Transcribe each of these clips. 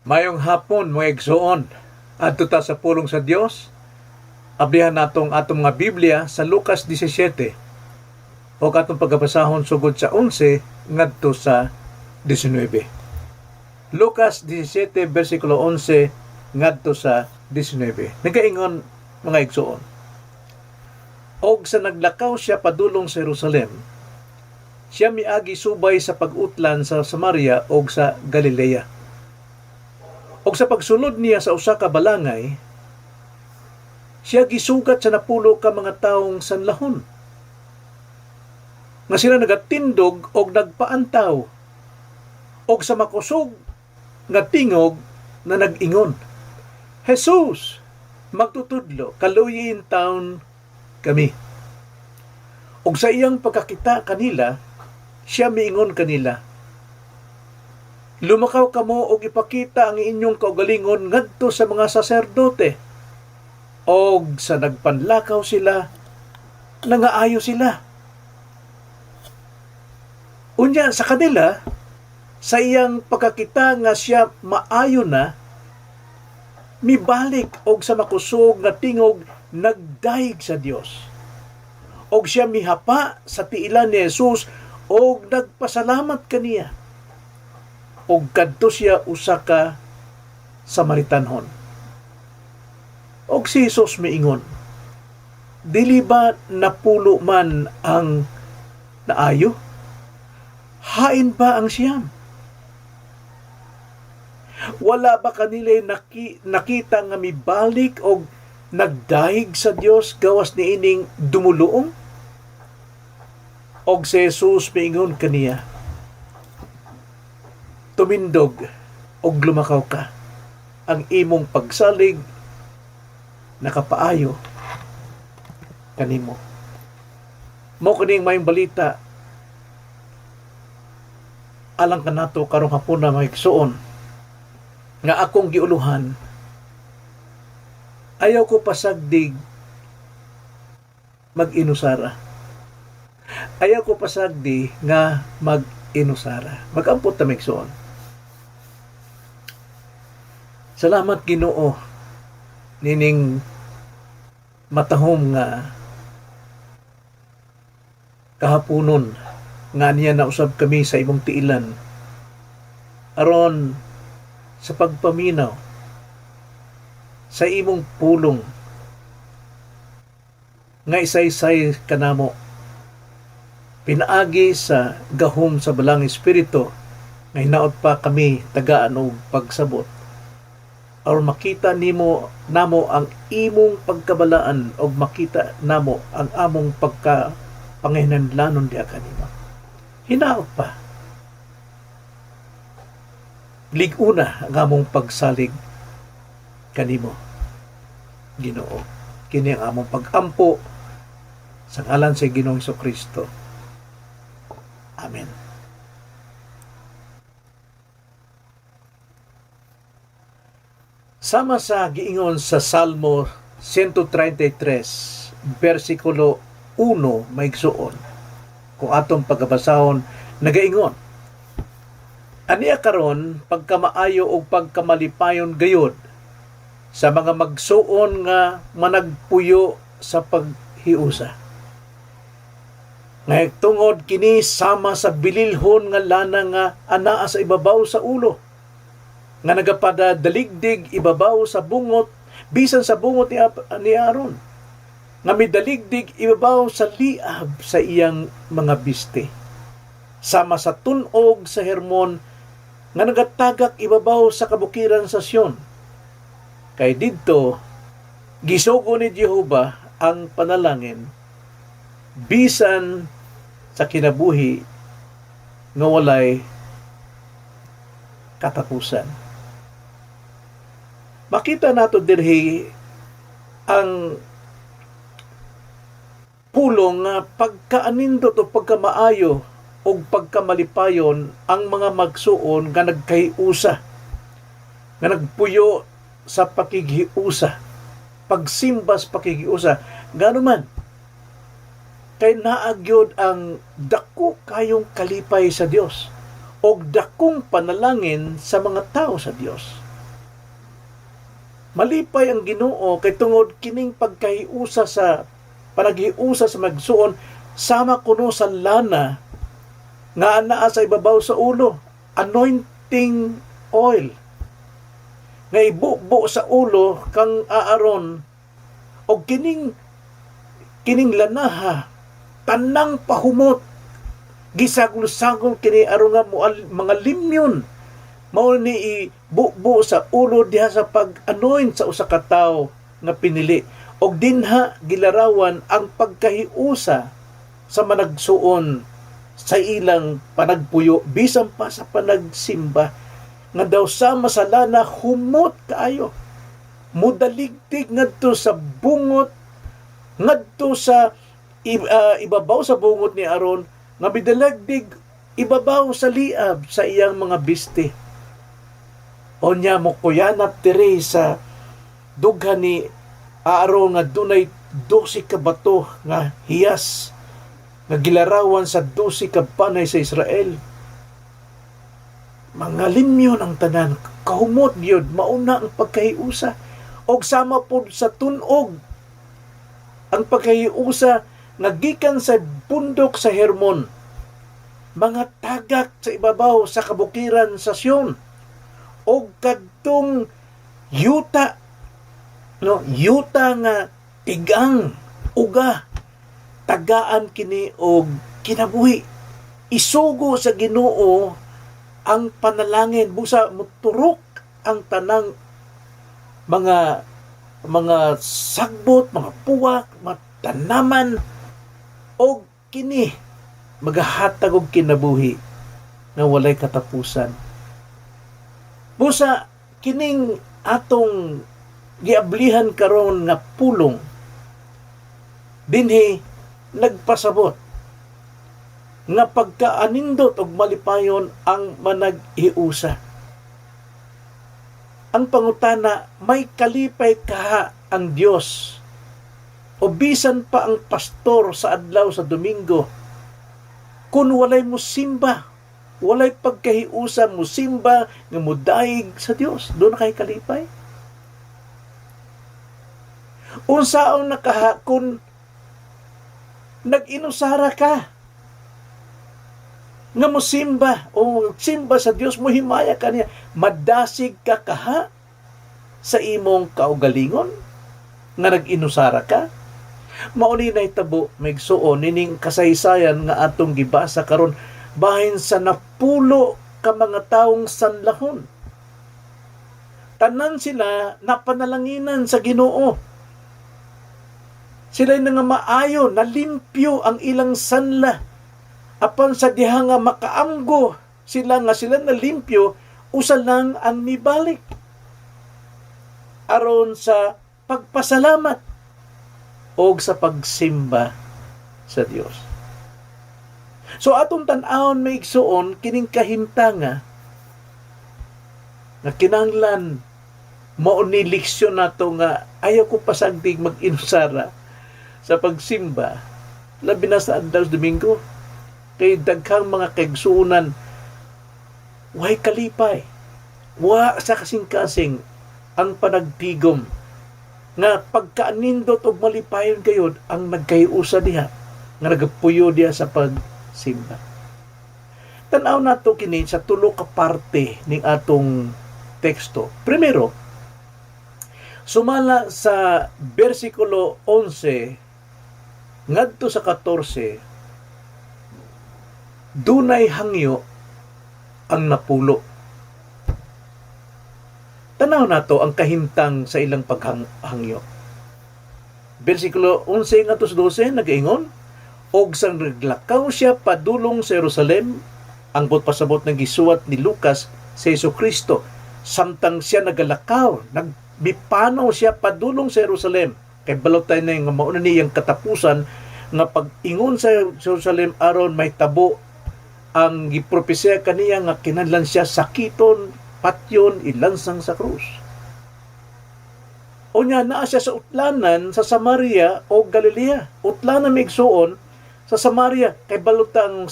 Mayong hapon mga igsoon, adto ta sa pulong sa Dios. Ablihan natong atong mga Biblia sa Lucas 17 o katong pagabasahon sugod sa 11 ngadto sa 19. Lucas 17 versikulo 11 ngadto sa 19. Nagaingon mga igsoon. Og sa naglakaw siya padulong sa Jerusalem, siya miagi subay sa pag-utlan sa Samaria o sa Galilea. Og sa pagsulod niya sa usa ka balangay, siya gisugat sa napulo ka mga taong sanlahon, nga sila nagatindog og nagpaantaw, og sa makusog nga tingog na nag-ingon, Jesus, magtutudlo, kaluyin taon kami. Og sa iyang pagkakita kanila, siya miingon kanila, lumakaw kamo og ipakita ang inyong kaugalingon ngadto sa mga saserdote. Og sa nagpanlakaw sila, nangaayo sila. Unya sa kanila, sa iyang pagkakita nga siya maayo na, mibalik og sa makusog nga tingog nagdaig sa Dios. Og siya mihapa sa tiilan ni Jesus og nagpasalamat kaniya. Og kadto siya usa ka Samaritanhon. Og si Jesus miingon, dili ba napulo man ang naayo? Hain ba ang siyam? Wala ba kanila nakita nga mibalik og nagdahig sa Dios gawas ni ining dumuluong? Og si Jesus miingon kaniya, tumindog og lumakaw ka. Ang imong pagsalig nakapaayo kanimo. Mao kining mayong balita alang kanato karong hapon na mahigsuon nga akong giuluhan. Ayaw ko pasagdig mag-inusara. Ayaw ko pasagdi nga mag-inusara. Mag-ampot ta mahigsuon. Salamat Ginoo nining matahom nga kahaponon nga niya nausab kami sa imong tiilan aron sa pagpaminaw sa imong pulong nga isaysay kanamo pinaagi sa gahom sa balang espiritu nga hinaot pa kami tagaan og pagsabot or makita namo ang imong pagkabalaan o makita namo ang among pagkapanginahanglanon diha kanimo. Hinaot pa. Lig-una ang among pagsalig kanimo, Ginoo. Kini ang among pag-ampo sa ngalan sa Ginoong Hesukristo. Amen. Sama sa giingon sa Salmo 133, versikulo 1, maigsuon. Kung atong pagkabasahon, nagaingon, aniya karon pagkamaayo o pagkamalipayon gayod sa mga magsuon nga managpuyo sa paghiusa. Ngayag tungod kini sama sa bililhon nga lana nga anaa sa ibabaw sa ulo, nga nagapada daligdig ibabaw sa bungot, bisan sa bungot ni Aaron, nga midaligdig ibabaw sa liab sa iyang mga biste, sama sa tunog sa Hermon, nga nagatagak ibabaw sa kabukiran sa Sion. Kay didto gisugo ni Jehova ang panalangin bisan sa kinabuhi nga walay katapusan. Makita nato dirhi ang pulong nga pagkaanindot o pagkamaayo o pagkamalipayon ang mga magsuon nga nagkahiusa, nga nagpuyo sa pakighiusa, pagsimbas pakighiusa. Gano man, kay naagyod ang dako kayong kalipay sa Dios o dakong panalangin sa mga tao sa Dios. Malipay ang Ginoo kay tungod kining pagkahiusa sa panaghiusa sa magsuon sama kuno sa lana nga anaa sa ibabaw sa ulo, anointing oil nga ibubo sa ulo kang Aaron o kining lanaha tanang pahumot gisagol-sagol kini aron nga mga limyon mao ni ibubo sa ulo diha sa pag-anoint sa usa ka tawo nga pinili og dinha gilarawan ang pagkahiusa sa managsuon sa ilang panagpuyo bisan pa sa panagsimba nga daw sama sa lana humot kaayo mudaligtig ngadto sa bungot ngadto sa ibabaw sa bungot ni Aaron nga bidalagdig ibabaw sa liab sa iyang mga biste. O niya mo kuyanap diri sa dughan ni Aaron nga dunay 12 ka bato nga hiyas nga gilarawan sa 12 ka panay sa Israel. Mga limyon ang tanan, kahumot gyud mauna ang pagkahiusa og sama pod sa tunog ang pagkahiusa nga gikan sa bundok sa Hermon, mga tagak sa ibabaw sa kabukiran sa Sion og kadtong yuta nga tigang uga tagaan kini og kinabuhi isugo sa Ginoo ang panalangin busa muturok ang tanang mga sagbot, mga puwak, mga tanaman og kini magahatag og kinabuhi nga walay katapusan. Busa kining atong giablihan karon nga pulong dinhi nagpasabot nga pagkaanindot og malipayon ang managhiusa. Ang pangutana, may kalipay kaha ang Dios o bisan pa ang pastor sa adlaw sa Domingo kun walay musimba, walay pagkahiusa musimba nga mudaig sa Dios, doon kay kalipay. Unsaon nakaha kun nag-inusara ka nga musimba o simba sa Dios mo himaya kaniya madasig ka kaha sa imong kaugalingon nga nag-inusara ka. Mauni na itabo maigsuon nining kasaysayan nga atong gibasa karon bahin sa napulo ka mga taong sanlahon. Tanan sila napanalanginan sa Ginoo. Sila nga maayo, nalimpyo ang ilang sanla. Apan sa diha nga makaamgo sila nalimpyo, usa lang ang nibalik. Aron sa pagpasalamat o sa pagsimba sa Dios. So atong tan-awon maigsuon kining kahimtanga nga kinahanglan mao ni leksyon nato nga ayaw ko pasagdig mag-inusara sa pagsimba labi na sa adlaw sa Domingo kay daghang mga kaigsuonan way kalipay wa sa kasing-kasing ang panagtigom nga pagkaanindot og malipayon gayud ang nagkahiusa diha nga nagapuyo diha sa pagsimba. Tan-aw nato kini sa tulo ka parte ning atong teksto. Primero, sumala sa bersikulo 11 ngadto sa 14, dunay hangyo ang napulo. Tanaw nato ang kahimtang sa ilang paghangyo. Bersikulo 11 ngadto sa 12 nagaingon, og sang naglakaw siya padulong sa Jerusalem, ang pasabot ng gisuwat ni Lucas sa Jesucristo, samtang siya nagalakaw, nagbipanaw siya padulong sa Jerusalem. Kay balotay na yung mauna niyang katapusan nga pag-ingon sa Jerusalem aron may tabo ang gipropesya kaniya nga kinahanglan siya sakiton, patyon, ilansang sa krus. O niya naa siya sa utlanan sa Samaria o Galilea. Utlanan migsuon sa Samaria kay balotang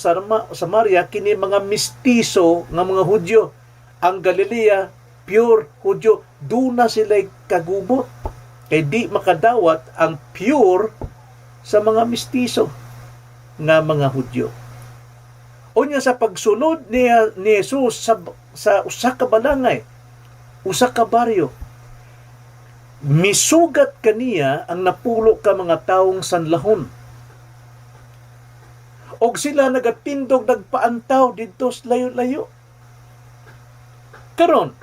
Samaria kini mga mistiso nga mga Hudyo. Ang Galilea pure Hudyo, doon na sila'y kagubot. Kay di makadawat ang pure sa mga mistiso nga mga Hudyo. Unya sa pagsunod ni Jesus sa usa ka balangay, usa ka baryo, misugat kaniya ang napulo ka mga taong sanlahon. Og sila nagatindog nagpaantaw didto sa layo-layo. Karon,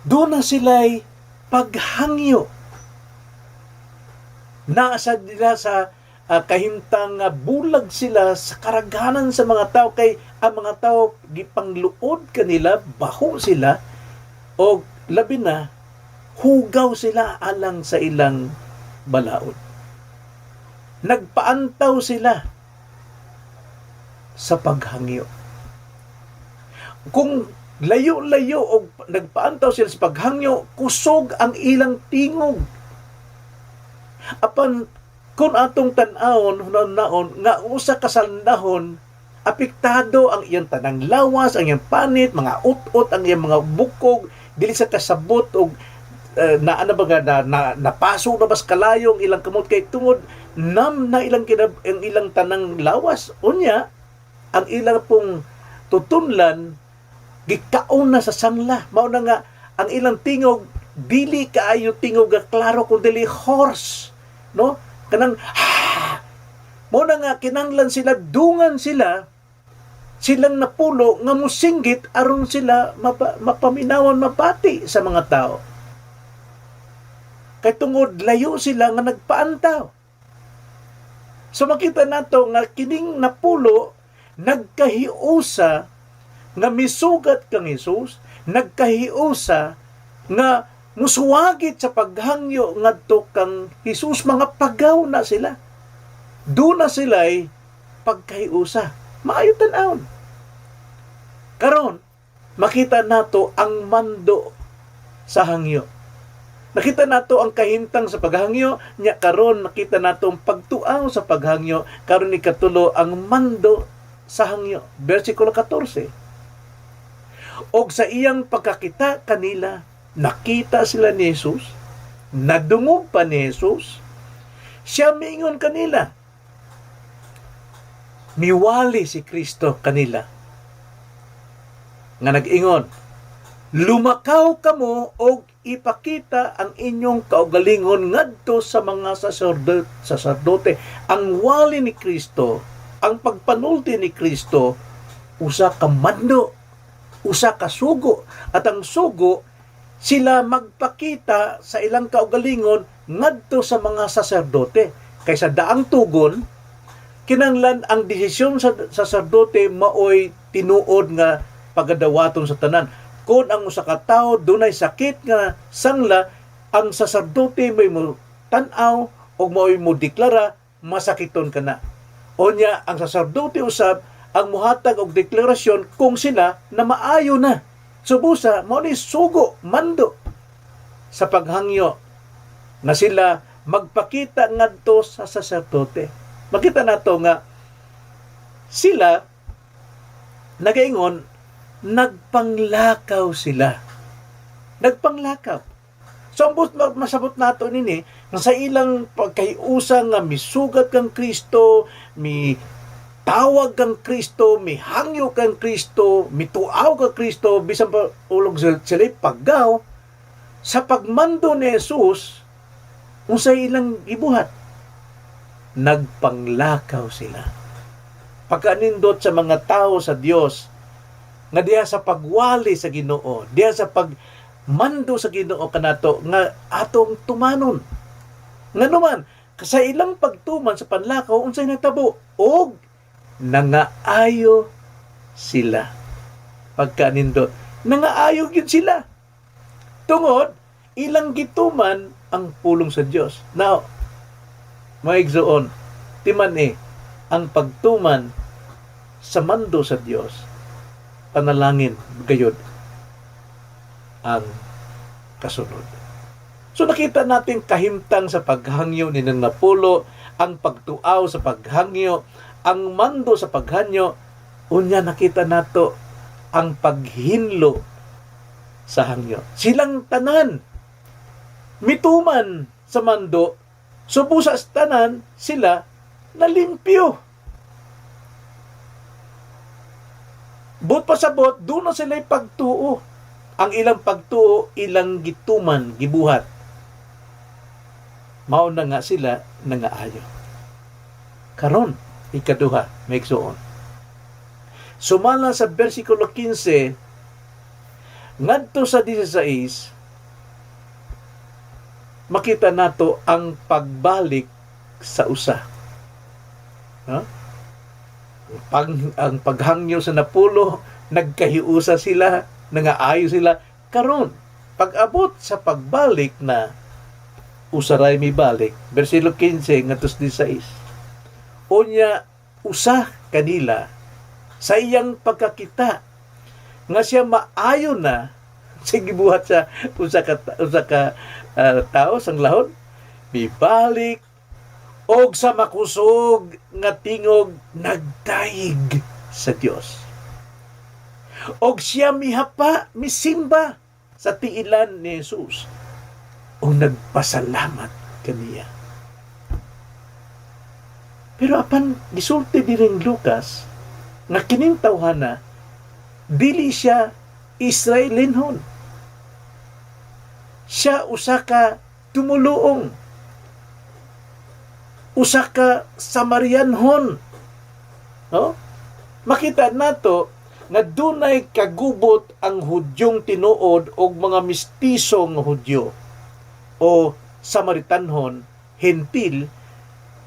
doon na sila'y paghangyo. Naasa nila sa kahimtang bulag sila sa karaghanan sa mga tao, kay ang mga tao gipangluod kanila, baho sila, o labi na hugaw sila alang sa ilang balaod. Nagpaantaw sila sa paghangyo. Kung layo-layo o nagpaantaw sila sa paghangyo, kusog ang ilang tingog. Apan kung atong tan-awon naon nga usa ka sandahon, apektado ang iyang tanang lawas, ang iyang panit, mga ut-ut, ang iyang mga bukog, dili sa kasabot og napaso na bas kalayo ang ilang kamot, kay tungod nam na ilang ang ilang tanang lawas. Unya ang ilang pong tutunlan gikaon na sa sangla. Mao na nga ang ilang tingog dili kaayo tingog nga klaro kundi hoarse, no? Kanang mo na nga kinanglan sila, dungan sila, silang napulo nga musinggit aron sila mapaminawan, mapati sa mga tao. Kay tungod layo sila nga nagpaantaw. So makita nato nga kining napulo nagkahiusa nga misugat kang Jesus, nagkahiusa nga musuwagit sa paghangyo ngadto kang Jesus. Mga pagaw na sila. Doon na sila'y pagkahiusa. Maayo tan-awon. Karon, makita nato ang mando sa hangyo. Nakita nato ang kahintang sa paghangyo, nya karon nakita nato ang pagtuaw sa paghangyo, karon ikatulo ang mando sa hangyo. Versikulo 14. Og sa iyang pagkakita kanila, nakita sila ni Jesus, nadungog pa ni Jesus, siya miingon kanila. Miwali si Kristo kanila. Nga nag-ingon, lumakaw kamo og ipakita ang inyong kaugalingon ngadto sa mga saserdote. Ang wali ni Kristo, ang pagpanulti ni Kristo, usa ka mando, usa ka sugo, at ang sugo sila magpakita sa ilang kaugalingon ngadto sa mga saserdote. Kaysa daang tugon, kinanglan ang desisyon sa saserdote maoy tinuod nga pagadawaton sa tanan. Kung ang usa ka tawo dunay sakit nga sangla, ang saserdote may mo tan-aw o maoy mo deklara, masakiton ka na. Onya, ang saserdote usab ang muhatag og deklarasyon kung sila na maayo na. Subusa, mao ni sugo, mando sa paghangyo na sila magpakita ngadto sa saserdote. Makita nato nga sila nagaingon, nagpanglakaw sila. Nagpanglakaw. So, masabot nato nini, sa ilang pagkahiusa nga misugat kang Kristo, tawag kang Kristo, hangyo kang Kristo, tuaw kang Kristo, bisan pa ulog sila paggaw, sa pagmando ni Jesus, unsay ilang gibuhat, nagpanglakaw sila. Pagkanindot sa mga tao sa Dios, nga diha sa pagwali sa Ginoo, diha sa pagmando sa Ginoo kanato, nga atong tumanon. Nga naman, sa ilang pagtuman sa panlakaw, unsay nagtabo, og nangaayo sila. Pagkanindot, nangaayo gyud sila. Tungod, ilang gituman ang pulong sa Dios. Now, maigsoon, timan ang pagtuman sa mando sa Dios, panalangin gayud ang kasunod. So nakita natin kahimtang sa paghangyo ni nang napulo, ang pagtuaw sa paghangyo, ang mando sa paghangyo. Unya nakita nato ang paghinlo sa hangyo. Silang tanan mituman sa mando, subusa sa tanan sila nalimpyo. But pasabot, doon na sila'y pagtuo. Ang ilang pagtuo, ilang gituman, gibuhat. Mauna nga sila nangaayo. Karon, ikaduha, may igsoon. Sumala sa versikulo 15, ngadto sa 16, makita nato ang pagbalik sa usa. Huh? Ang paghangyo sa Napulo, nagkahiusa sila, nangaayo sila. Karon, pag-abot sa pagbalik na usaray mi balik, versikulo 15 ngadto 16. Unya usa kanila sa iyang pagkakita nga siya maayo na sa gibuhat sa usa ka tao sang lahon, mibalik og sa makusog nga tingog nagdaig sa Dios. Og siya mihapa, misimba sa tiilan ni Jesus o nagpasalamat kaniya. Pero apan gisulti diring Lucas nga kining tawhana dili siya Israelinhon. Siya usa ka tumuluong, usa ka Samarianhon. No? Makita nato nga dunay kagubot ang Hudyong tinuod og mga mistisong Hudyo o Samaritanhon, Hentil.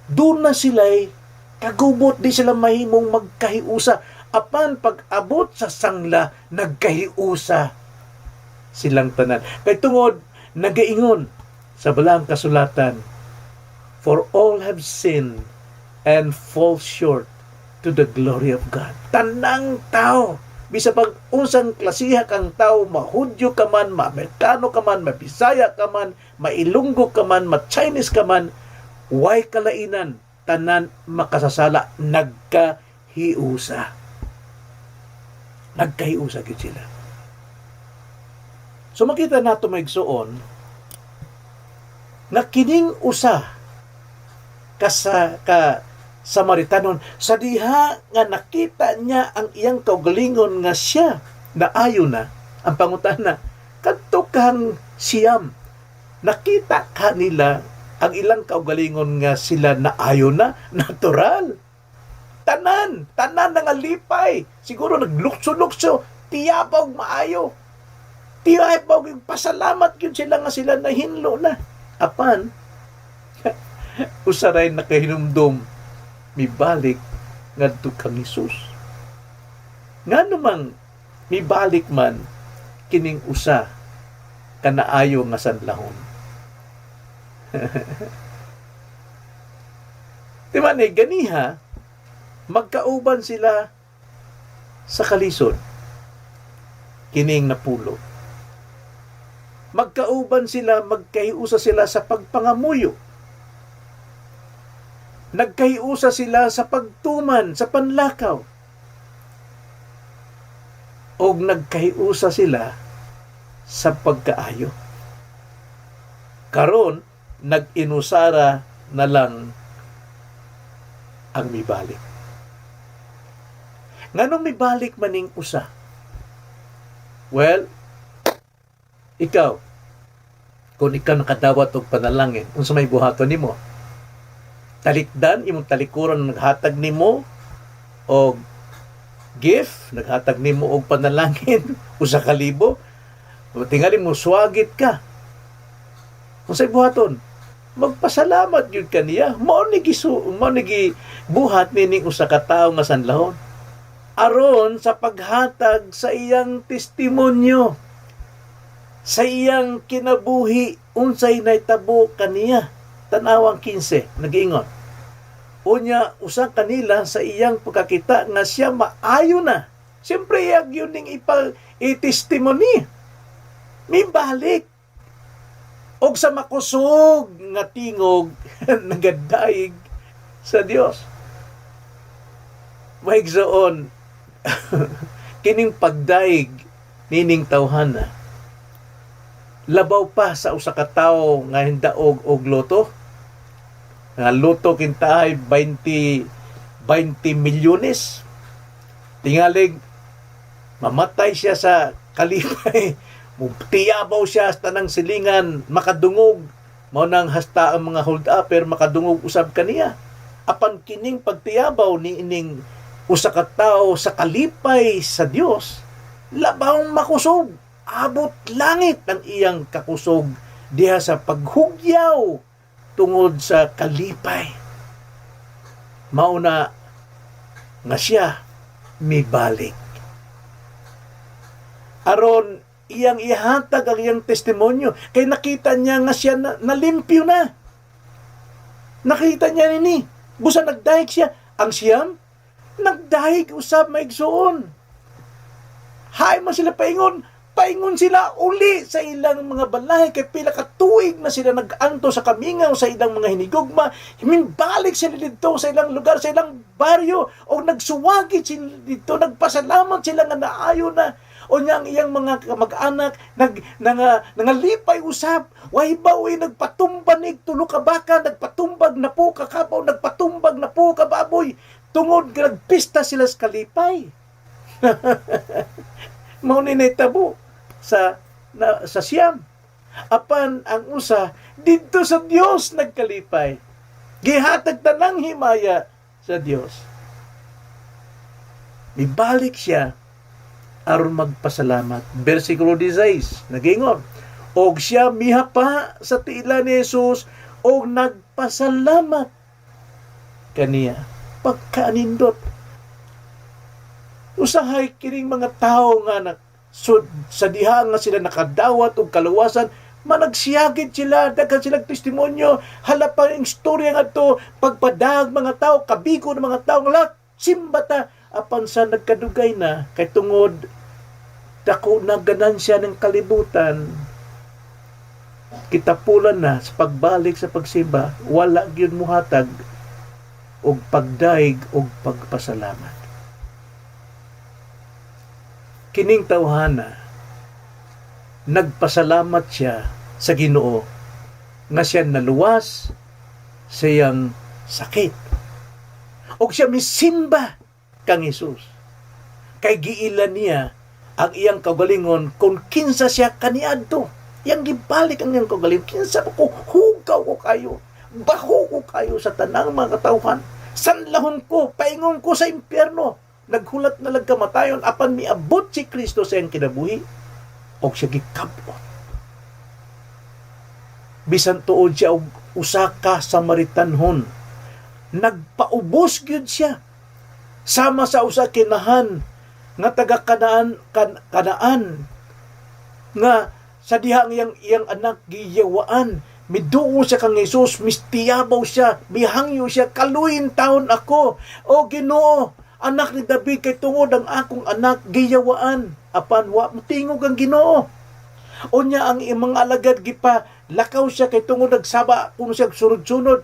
Doon na sila'y kagubot, di sila mahimong magkahiusa. Apan pag-abot sa sangla, nagkahiusa silang tanan. Kay tungod, nagaingon sa balang kasulatan, for all have sinned and fall short to the glory of God. Tanang tao, bisa pag unsang klasiha kang tao, mahudyo ka man, ma-Amerikano ka man, ma-Bisaya ka man, ma-Ilonggo ka man, ma-Chinese ka man, way kalainan, tanan makasasala, nagkahiusa. Nagkahiusa gid sila. So makita nato maigsuon na kining usa ka Samaritanon sa diha nga nakita niya ang iyang kaugalingon nga siya naayo na. Ang pangutana, kadto kang siyam, nakita ka nila ang ilang kaugalingon nga sila naayo na, natural. Tanan nga lipay. Siguro naglukso-lukso, tiyabog maayo. Tiyabog yung pasalamat yun sila nga sila nahinlo na. Apan, usaray nakahinumdom, mibalik ngadto kang Hesus. Nga namang mibalik man kining usa kanaayo nga sanlahon. Diba ni ganiha, magkauban sila sa kalisod, kining Napulo. Magkauban sila, magkahiusa sila sa pagpangamuyo. Nagkahiusa sila sa pagtuman, sa panlakaw. O nagkahiusa sila sa pagkaayo. Karon, nag-inusara na lang ang mibalik. Nganong mibalik maning usa? Well, ikaw, kung ikaw nakadawat og panalangin, unsa may buhaton nimo? Talikdan, imong talikuran naghatag nimo og gift, naghatag nimo og panalangin, usa ka libo, tingali mo swagit ka. Unsay buhaton? Magpasalamat yun kaniya. Mao ni buhat nining usa ka tawo nga sanlahon. Aron sa paghatag sa iyang testimonyo, sa iyang kinabuhi, unsay nahitabo kaniya. Tanawang 15, nag-iingon. Unya, usa kanila sa iyang pagkakita nga siya maayo na. Siyempre, yun ning i-testimony. May balik. Og sa makusog nga tingog nagadaig sa Dios. Maigsoon kining pagdaig nining tawhana labaw pa sa usa ka tawo nga hindaog og loto. Nga loto kintahay 20 milyones. Tingalig mamatay siya sa kalipay, tiyabaw siya sa tanang silingan, makadungog, mao nang hasta ang mga hold upper makadungog usab kaniya. Apan kining pagtiyabaw ni ining usa ka tawo sa kalipay sa Dios, labang makusog, abot langit ang iyang kakusog diha sa paghugyaw tungod sa kalipay. Mauna nga siya mibalik. Aron iyang ihatag ang iyang testimonyo, kay nakita niya nga siya nalimpyo na. Nakita niya nini, busa nagdahig siya. Ang siyam, nagdahig usab maigsuon. Hay man sila paingon sila uli sa ilang mga balay, kay pila ka tuig na sila nag-anto sa kamingaw sa ilang mga hinigugma. Himinbalik sila dito sa ilang lugar, sa ilang baryo, o nagsuwagi sila dito, nagpasalamat sila nga naayo na. O niya ang iyang mga mag-anak nangalipay usab, wahibawi nagpatumbanig tulo ka baka, nagpatumbag na po kakabaw, nagpatumbag na po kababoy, tungod nagpista sila sa kalipay. Mao ni nahitabo sa siyam. Apan ang usa didto sa Dios nagkalipay, gihatag tanang himaya sa Dios. Mibalik siya aron magpasalamat. Versikulo 16 nagingon, og siya mihapa sa tiila ni Jesus og nagpasalamat kaniya. Pagkaanindot, usahay kining mga tao nga sa diha nga sila nakadawat og kaluwasan, managsiyagid sila, daghan silang testimonyo, halapan ang istorya nga to, pagpadag mga tao, kabigo ng mga tao, nga simbata, apan sa nagkadugay na, kay tungod, dako na ganansya ng kalibutan, kitapulan na sa pagbalik sa pagsimba, wala gyud muhatag og pagdaig og pagpasalamat. Kining tawhana, nagpasalamat siya sa Ginoo nga siya naluwas sa iyang sakit. Og siya misimba kang Jesus. Kay giilan niya ang iyang kaugalingon kung kinsa siya kaniadto. Yang gibalik ang iyang kaugalingon. Kinsa ko, hugaw ko kayo. Baho ko kayo sa tanang mga katawhan. Sanlahon ko, paingon ko sa impyerno. Naghulat na lagkamatayon apan miabot si Kristo sa iyang kinabuhi. O siya gikabot. Bisan tuod siya og usa ka Samaritanhon. Nagpaubos gyud siya. Sama sa usa kinahan nga taga Kanaan nga sa dihang iyang anak giyawaan, miduo siya kang Jesus, mistiyabaw siya, mihangyo siya, kaluin taon ako, o Ginoo, anak ni David, kay tungod ang akong anak giyawaan, apan wa tingog ang Ginoo. O niya ang mga alagad gipa lakaw siya, kay tungod nagsaba kung siya sunod-sunod.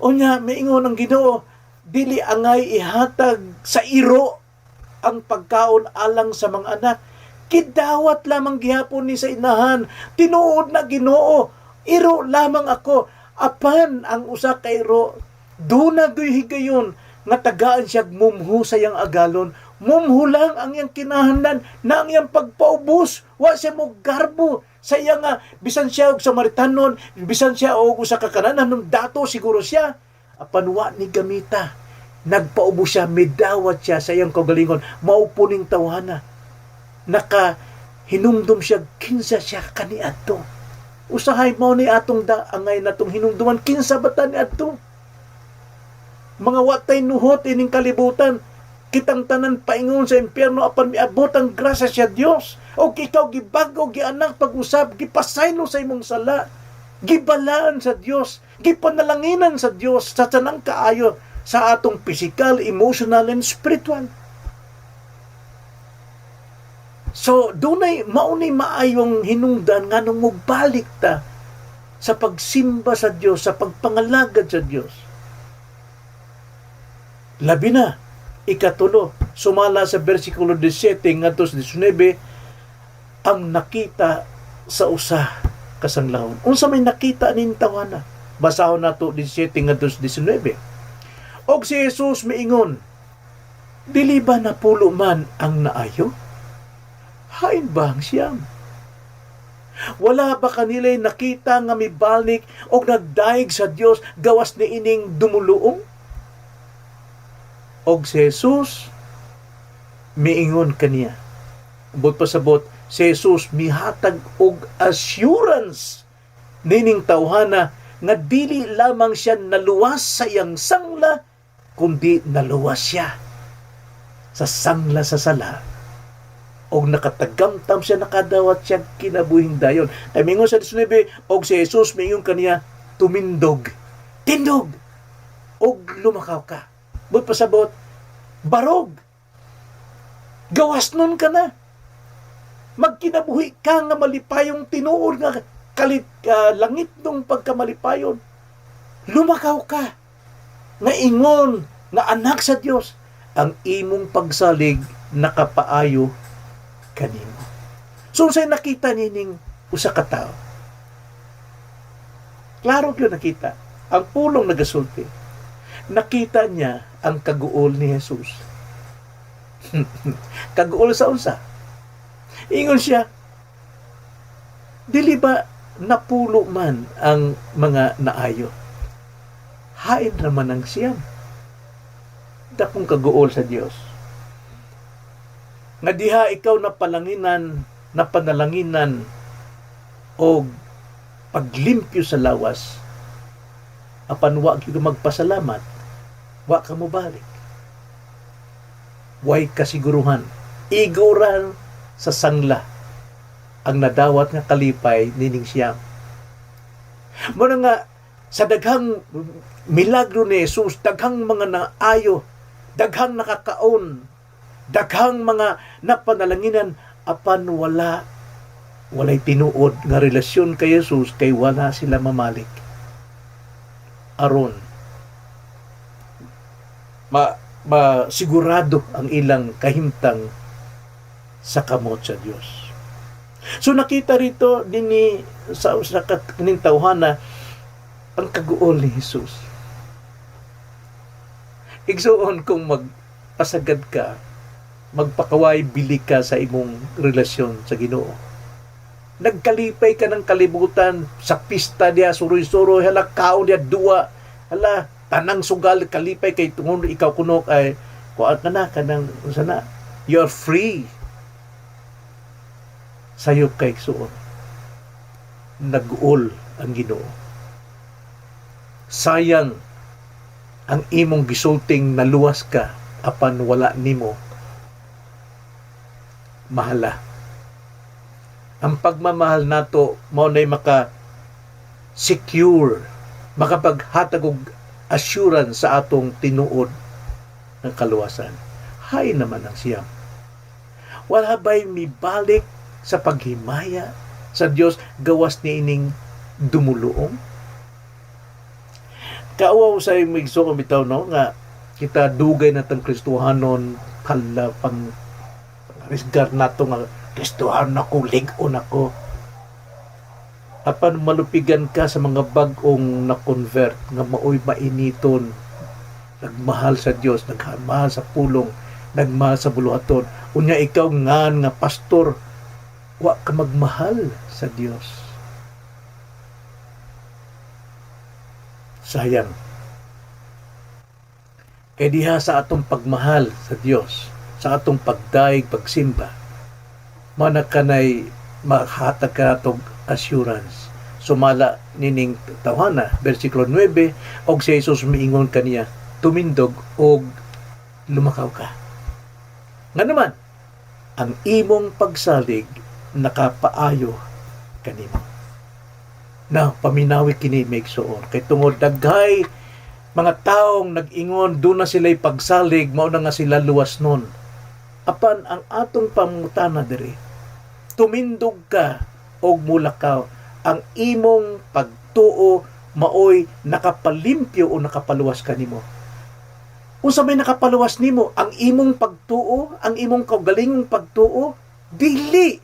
O niya miingon ang Ginoo, dili angay ihatag sa iro ang pagkaon alang sa mga anak. Kidawat lamang gihapon ni sa inahan. Tinuod na Ginoo, iro lamang ako. Apan ang usa ka iro, duna gyoy higayon nga tagaan siya mumhu sa iyang agalon. Mumhu lang ang iyang kinahanglan na ang iyang pagpaubos. Wa siya mo garbo sa iyang bisan siya og Samaritanon, bisan siya og usa ka kananan ng dato siguro siya. Apan wa ni gamita. Nagpaubo siya, midawat siya sa iyang kaugalingon, maupuning tawhana. Hinumdum siya, kinsa siya kaniadto. Usahay mao ni atong angay natong hinumduman, kinsa bata ni adto. Mga watay nuhot ining kalibutan, kitang tanan paingon sa impyerno apan miabot ang grasya sa Dios. O ikaw gibago, gianak pag-usab, gipasaylo sa imong sala, gibalaan sa Dios, gipanalanginan sa Dios sa tanang kaayo sa atong physical, emotional, and spiritual. So, dunay maunay maayong hinungdan nga nung magbalik ta sa pagsimba sa Dios, sa pagpangalagad sa Dios. Labi na Ikatulo, sumala sa versikulo 17 ngadto sa 19, ang nakita sa usa kasanglahon. Unsa may nakita nin tawana? Basahon nato 17 ngadto sa 19. Og si Jesus miingon, dili ba napulo man ang naayo? Hain ba ang siyam? Wala ba kanila'y nakita nga mibalik o nagdaig sa Dios gawas ni ining dumuluong? Og si Jesus miingon kaniya. Bot pasabot, si Jesus mihatag og assurance nining tawhana nga dili lamang siya naluwas sa iyang sangla, kundi naluwas siya sa sangla sa sala. Og nakatagamtam siya, nakadawat siya kinabuhing dayon. Ay mingon sa 19, og si Jesus mingon kaniya, tumindog, tindog, og lumakaw ka. But pasabot, barog, gawas nun ka na. Magkinabuhi ka nga malipayong tinuod nga langit nung pagkamalipayon. Lumakaw ka. Nga ingon, nga anak sa Dios, ang imong pagsalig nakapaayo kanimo. So, sa'yo nakita nining usa ka tao. Klaro yun nakita. Ang pulong nagasulti. Nakita niya ang kaguol ni Jesus. Kaguol sa unsa? Ingon siya, dili ba napulo man ang mga naayo? Hain naman ang siyam. Dakong kaguol sa Dios. Nga diha ikaw napanalanginan o paglimpyo sa lawas, apan wa gyud magpasalamat, wa ka mo balik. Way kasiguruhan, iguran sa sangla ang nadawat nga kalipay nining siyam. Muna nga sa daghang milagro ni Jesus, daghang mga naayo, daghang nakakaon, daghang mga napanalanginan, apan walay tinuod nga relasyon kay Jesus, kay wala sila mamalik. Aron masigurado ang ilang kahimtang sa kamot sa Dios. So nakita rito dinhi sa kaning tawhana ang kaguol ni Jesus. Igsuon kung magpasagad ka, magpakaway bili ka sa imong relasyon sa Ginoo. Nagkalipay ka ng kalibutan sa pista diya, suroy-suroy, hala kaon diya duwa, hala tanang sugal kalipay kay tungod ikaw kuno ay kuan ka na kanang sana. You're free. Sayop kay suon. Nag-uol ang Ginoo. Sayang ang imong gisulting naluwas ka apan wala nimo mahala. Ang pagmamahal nato mao nay secure, makapaghatag og assurance sa atong tinuod ng kaluwasan. Hay naman ang siyam. Wala ba'y mibalik sa paghimaya sa Dios gawas ni ining dumuluong? Kauaw sa migso ko bitaw no nga kita dugay natang Kristohanon kala pang risgar nato nga Kristohan ako, lig-on ako. Apan malupigan ka sa mga bag-ong na-convert nga maoy mainiton, nagmahal sa Dios, nagmahal sa pulong, nagmahal sa buluhaton. Unya ikaw nga pastor, wa ka magmahal sa Dios. Sayang. Kaya diha sa atong pagmahal sa Dios, sa atong pagdaig, pagsimba, manakanay maghatag ka natong assurance. Sumala nining tawhana, versikulo 9, og si Jesus miingon kaniya, tumindog og lumakaw ka. Nga naman, ang imong pagsalig nakapaayo kanimo. Na paminawi kini maigsuon kay tungod daghay mga taong nag-ingon do na sila'y pagsalig mao na nga sila luwas nun. Apan ang atong pamutana diri, tumindog ka og mulakaw, ang imong pagtuo maoy nakapalimpyo o nakapaluwas kanimo. Unsa may nakapaluwas nimo ang imong pagtuo, ang imong kaugalingong pagtuo? Dili.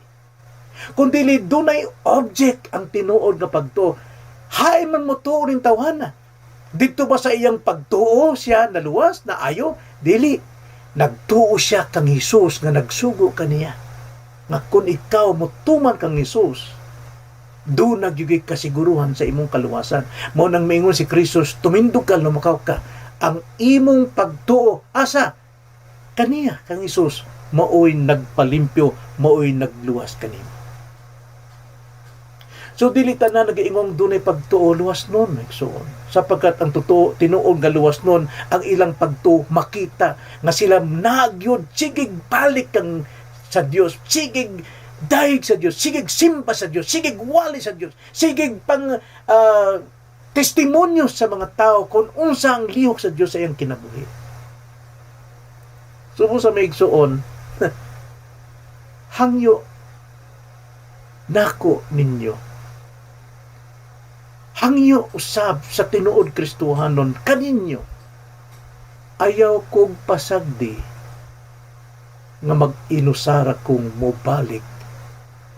Kung dili dunay object ang tinuod nga pagtuo, hain man mo tuo ning tawhana. Dito ba sa iyang pagtuo siya naluwas, na ayo? Dili. Nagtuo siya kang Hesus nga nagsugo kaniya. Nga kung ikaw motuman kang Hesus, do nagyugig kasiguruhan sa imong kaluwasan. Mao nang maingon si Kristo, tumindog ka, lumakaw ka. Ang imong pagtuo, asa? Kaniya, kang Hesus, maoy nagpalimpyo, maoy nagluwas kanimo. So dili tanan nagaingong dunay pagtuo luwas nun, igsoon. Sapagkat ang totoo tinuod nga luwas nun ang ilang pagtuo makita nga sila nagyud sigig balik kang sa Dios, sigig daig sa Dios, sigig simba sa Dios, sigig wali sa Dios, sigig pang testimonyo sa mga tao kung unsa ang lihok sa Dios sa iyang kinabuhi. Sumo sa maigsuon, hangyo nako ninyo. Hangyo usab sa tinuod Kristohanon kaninyo. Ayaw kong pasagdi nga mag-inusara kong mobalik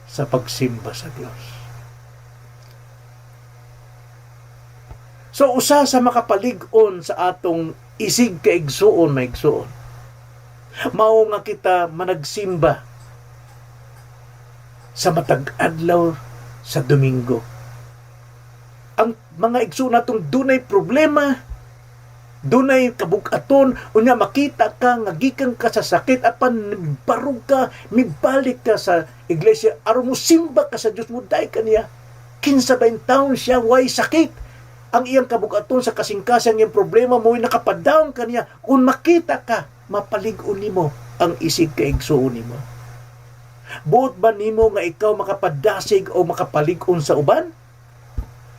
sa pagsimba sa Dios. So usa sa makapalig-on sa atong isig kaigsuon maigsuon, mao nga kita managsimba sa matag adlaw sa Domingo. Ang mga igsoon natong dunay problema, dunay kabug-aton, unya makita ka nga gikan ka sa sakit apan barug ka, mibalik ka sa iglesia aron mo simba ka sa Dios mo day kaniya. Kinsa 20 taon siya way sakit. Ang iyang kabug-aton sa kasingkasang iyang problema mo'y nakapadawn kaniya. Kung makita ka, mapalig-on nimo ang isig kaigsuon nimo. Buot ba nimo nga ikaw makapadasig o makapalig-on sa uban?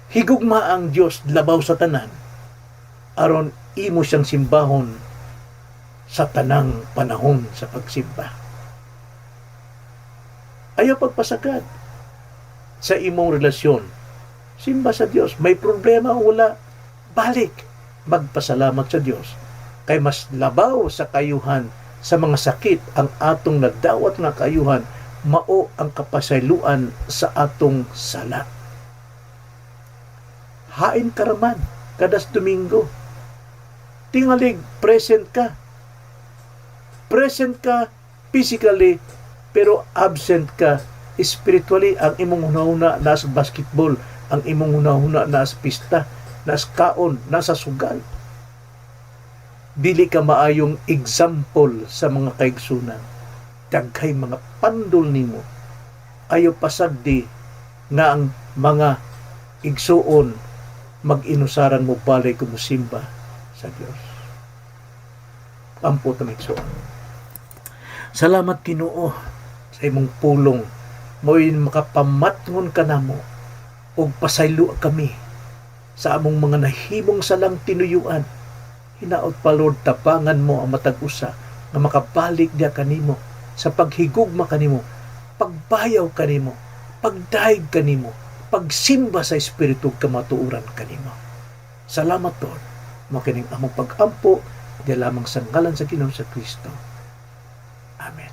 Higugma ang Dios labaw sa tanan aron imo siyang simbahon sa tanang panahon sa pagsimba. Ayaw pagpasagad sa imong relasyon. Simba sa Dios. May problema o wala, balik. Magpasalamat sa Dios. Kay mas labaw sa kayuhan sa mga sakit ang atong nagdawat nga kayuhan, mao ang kapasayloan sa atong sala. Hain karaman kadas Domingo. Tingalig present ka. Present ka physically pero absent ka spiritually. Ang imong hunahuna nasa basketball, ang imong hunahuna nasa pista, nasa kaon, nasa sugal. Dili ka maayong example sa mga kaigsunan. Daghay mga pandol nimo. Ayaw pasagdi nga ang mga igsuon mag-inusaran mo balay kumusimba sa Dios. Ampo tamigsuon. Salamat Ginoo sa imong pulong. Mo'y makapamatngon ka namo og pasaylo kami sa among mga nahimong salang tinuyuan. Hinaot pa Lord, tabangan mo ang matag usa nga makabalik dia kanimo sa paghigugma kanimo, pagbayaw kanimo, pagdaig kanimo, pagsimba sa espiritu kamatuuran kanimo. Salamat Lord. Makining among pag-ampo di lamang sa ngalan sa Ginoong sa Kristo. Amen.